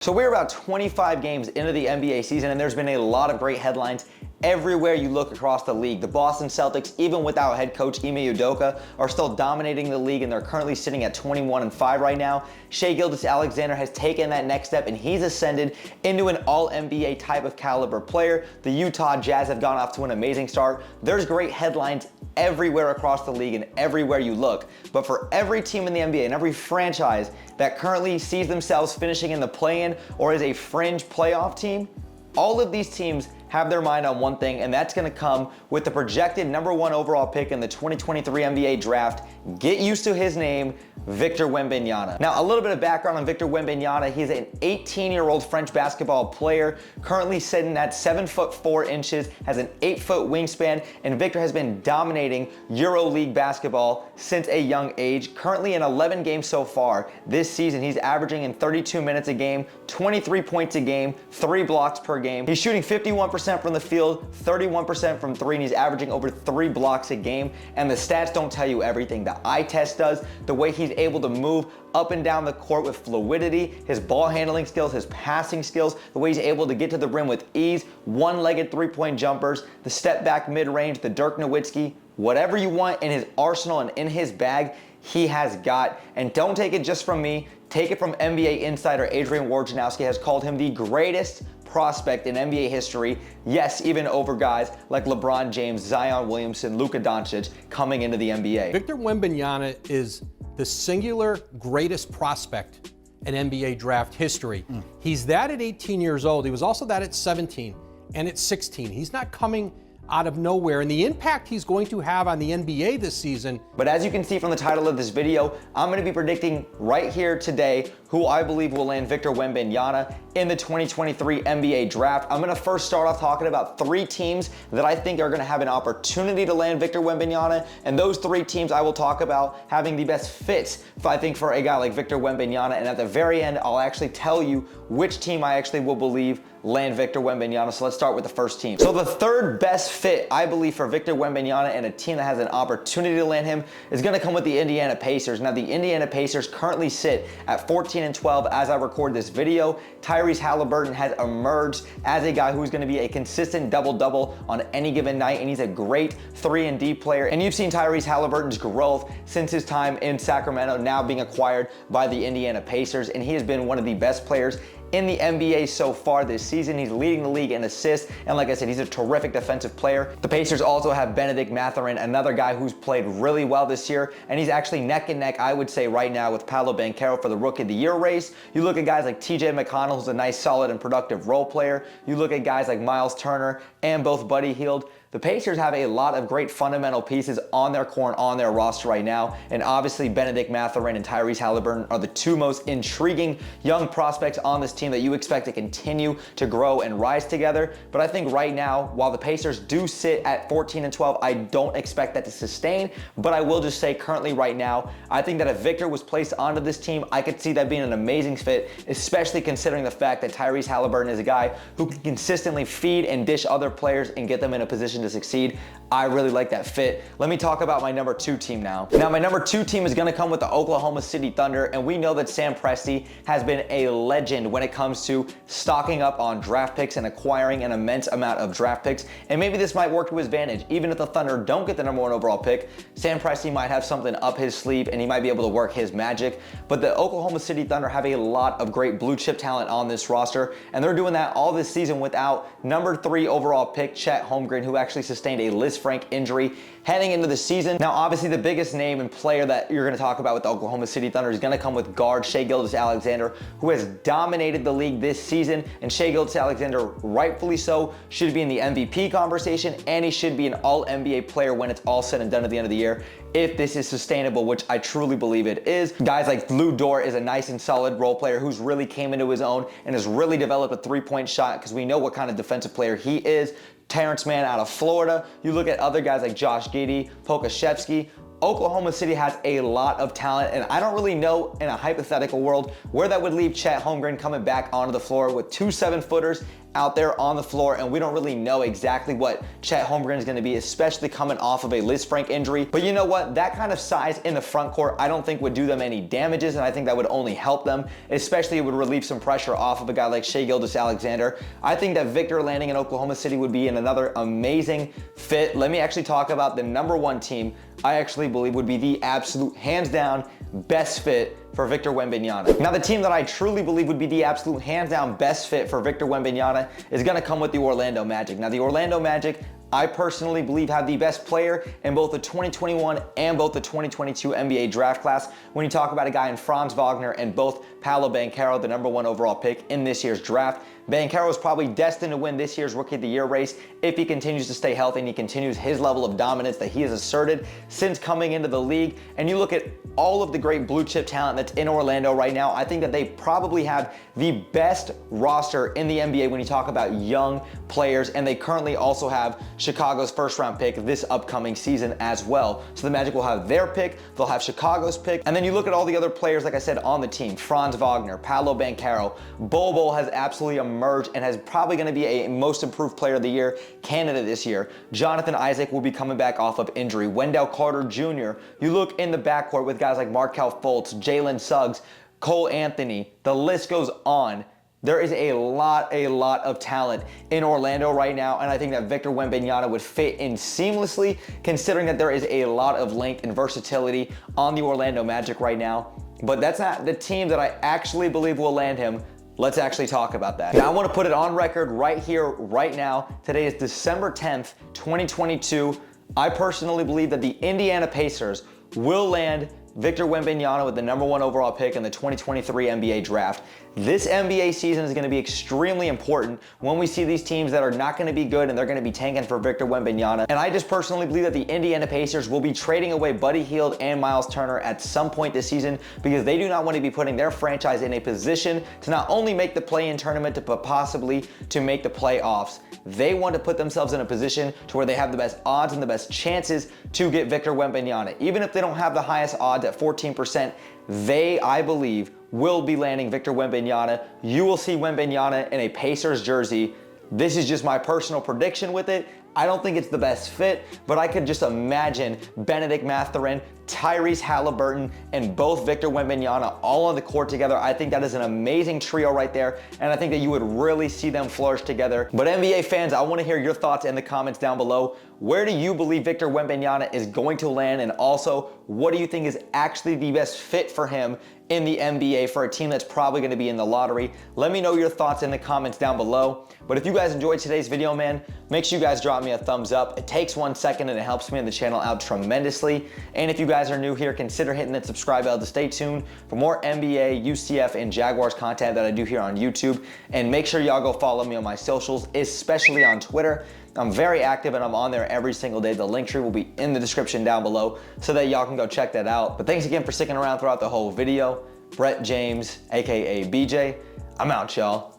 So we're about 25 games into the NBA season, and there's been a lot of great headlines everywhere you look across the league. The Boston Celtics, even without head coach Ime Udoka, are still dominating the league, and they're currently sitting at 21-5 right now. Shai Gilgeous-Alexander has taken that next step, and he's ascended into an all-NBA type of caliber player. The Utah Jazz have gone off to an amazing start. There's great headlines everywhere across the league and everywhere you look. But for every team in the NBA and every franchise that currently sees themselves finishing in the play-in or is a fringe playoff team, all of these teams have their mind on one thing, and that's going to come with the projected #1 overall pick in the 2023 NBA draft. Get used to his name, Victor Wembanyama. Now, a little bit of background on Victor Wembanyama. He's an 18-year-old French basketball player, currently sitting at 7'4", has an 8-foot wingspan, and Victor has been dominating EuroLeague basketball since a young age. Currently in 11 games so far this season, he's averaging in 32 minutes a game, 23 points a game, 3 blocks per game. He's shooting 51% from the field, 31% from 3, and he's averaging over 3 blocks a game. And the stats don't tell you everything. The eye test does. The way he's able to move up and down the court with fluidity, his ball handling skills, his passing skills, the way he's able to get to the rim with ease, one-legged three-point jumpers, the step back mid-range, the Dirk Nowitzki, whatever you want in his arsenal and in his bag, he has got. And don't take it just from me, take it from NBA insider Adrian Wojnarowski has called him the greatest prospect in NBA history. Yes, even over guys like LeBron James, Zion Williamson, Luka Doncic coming into the NBA. Victor Wembanyama is the singular greatest prospect in NBA draft history. He's that at 18 years old. He was also that at 17 and at 16. He's not coming out of nowhere, and the impact he's going to have on the NBA this season. But as you can see from the title of this video, I'm going to be predicting right here today who I believe will land Victor Wembanyama in the 2023 NBA draft. I'm going to first start off talking about 3 teams that I think are going to have an opportunity to land Victor Wembanyama, and those 3 teams I will talk about having the best fits, I think, for a guy like Victor Wembanyama. And at the very end, I'll actually tell you which team I actually will believe land Victor Wembanyama. So let's start with the first team. So the third best fit, I believe, for Victor Wembanyama and a team that has an opportunity to land him is going to come with the Indiana Pacers. Now, the Indiana Pacers currently sit at 14-12 as I record this video. Tyrese Halliburton has emerged as a guy who's going to be a consistent double-double on any given night, and he's a great 3-and-D player. And you've seen Tyrese Halliburton's growth since his time in Sacramento, now being acquired by the Indiana Pacers, and he has been one of the best players in the NBA so far this season. He's leading the league in assists, and like I said, he's a terrific defensive player. The Pacers also have Benedict Mathurin, another guy who's played really well this year, and he's actually neck and neck, I would say, right now with Paolo Banchero for the Rookie of the Year race. You look at guys like TJ McConnell, who's a nice, solid, and productive role player. You look at guys like Miles Turner and both Buddy Hield. The Pacers have a lot of great fundamental pieces on their core and on their roster right now, and obviously Benedict Mathurin and Tyrese Halliburton are the 2 most intriguing young prospects on this team that you expect to continue to grow and rise together. But I think right now, while the Pacers do sit at 14-12, I don't expect that to sustain, but I will just say currently right now, I think that if Victor was placed onto this team, I could see that being an amazing fit, especially considering the fact that Tyrese Halliburton is a guy who can consistently feed and dish other players and get them in a position to succeed. I really like that fit. Let me talk about my number 2 team now. Now, my number 2 team is going to come with the Oklahoma City Thunder, and we know that Sam Presti has been a legend when it comes to stocking up on draft picks and acquiring an immense amount of draft picks, and maybe this might work to his advantage. Even if the Thunder don't get the #1 overall pick, Sam Presti might have something up his sleeve, and he might be able to work his magic. But the Oklahoma City Thunder have a lot of great blue chip talent on this roster, and they're doing that all this season without #3 overall pick Chet Holmgren, who actually sustained a Liz Frank injury heading into the season. Now, obviously, the biggest name and player that you're going to talk about with the Oklahoma City Thunder is going to come with guard Shai Gilgeous-Alexander, who has dominated the league this season, and Shai Gilgeous-Alexander, rightfully so, should be in the MVP conversation, and he should be an all-NBA player when it's all said and done at the end of the year, if this is sustainable, which I truly believe it is. Guys like Lou Dort is a nice and solid role player who's really came into his own and has really developed a 3-point shot, because we know what kind of defensive player he is. Terrence Mann out of Florida. You look at other guys like Josh Giddey, Pokashevsky. Oklahoma City has a lot of talent, and I don't really know in a hypothetical world where that would leave Chet Holmgren coming back onto the floor with two 7-footers out there on the floor, and we don't really know exactly what Chet Holmgren is going to be, especially coming off of a Liz Frank injury. But you know what? That kind of size in the front court, I don't think would do them any damages, and I think that would only help them, especially it would relieve some pressure off of a guy like Shai Gilgeous-Alexander. I think that Victor landing in Oklahoma City would be in another amazing fit. Let me actually talk about the #1 team I actually believe would be the absolute, hands down, best fit for Victor Wembanyama. Now, the team that I truly believe would be the absolute, hands down, best fit for Victor Wembanyama is gonna come with the Orlando Magic. Now, the Orlando Magic, I personally believe, have the best player in both the 2021 and both the 2022 NBA draft class. When you talk about a guy in Franz Wagner and both Paolo Banchero, the #1 overall pick in this year's draft. Banchero is probably destined to win this year's Rookie of the Year race if he continues to stay healthy and he continues his level of dominance that he has asserted since coming into the league. And you look at all of the great blue chip talent that's in Orlando right now, I think that they probably have the best roster in the NBA when you talk about young players, and they currently also have Chicago's first-round pick this upcoming season as well. So the Magic will have their pick, they'll have Chicago's pick, and then you look at all the other players, like I said, on the team. Franz Wagner, Paolo Banchero, Bol Bol has absolutely emerged and has probably going to be a most improved player of the year candidate this year. Jonathan Isaac will be coming back off of injury. Wendell Carter Jr. You look in the backcourt with guys like Markelle Fultz, Jalen Suggs, Cole Anthony, the list goes on. There is a lot of talent in Orlando right now, and I think that Victor Wembanyama would fit in seamlessly, considering that there is a lot of length and versatility on the Orlando Magic right now. But that's not the team that I actually believe will land him. Let's actually talk about that. Now, I want to put it on record right here, right now. Today is December 10th, 2022. I personally believe that the Indiana Pacers will land Victor Wembanyama with the #1 overall pick in the 2023 NBA draft. This NBA season is going to be extremely important when we see these teams that are not going to be good and they're going to be tanking for Victor Wembanyama. And I just personally believe that the Indiana Pacers will be trading away Buddy Hield and Miles Turner at some point this season because they do not want to be putting their franchise in a position to not only make the play-in tournament, but possibly to make the playoffs. They want to put themselves in a position to where they have the best odds and the best chances to get Victor Wembanyama. Even if they don't have the highest odds at 14%, they, I believe, will be landing Victor Wembanyama. You will see Wembanyama in a Pacers jersey. This is just my personal prediction with it. I don't think it's the best fit, but I could just imagine Benedict Mathurin, Tyrese Halliburton, and both Victor Wembanyama all on the court together. I think that is an amazing trio right there, and I think that you would really see them flourish together. But NBA fans, I want to hear your thoughts in the comments down below. Where do you believe Victor Wembanyama is going to land, and also, what do you think is actually the best fit for him in the NBA for a team that's probably going to be in the lottery? Let me know your thoughts in the comments down below. But if you guys enjoyed today's video, man, make sure you guys drop me a thumbs up. It takes 1 second and it helps me and the channel out tremendously. And if you guys are new here, consider hitting that subscribe bell to stay tuned for more NBA, UCF, and Jaguars content that I do here on YouTube. And make sure y'all go follow me on my socials, especially on Twitter. I'm very active and I'm on there every single day. The link tree will be in the description down below so that y'all can go check that out. But thanks again for sticking around throughout the whole video. Brett James, aka BJ, I'm out, y'all.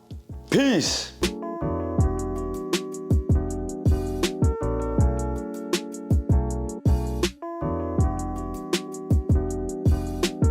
Peace.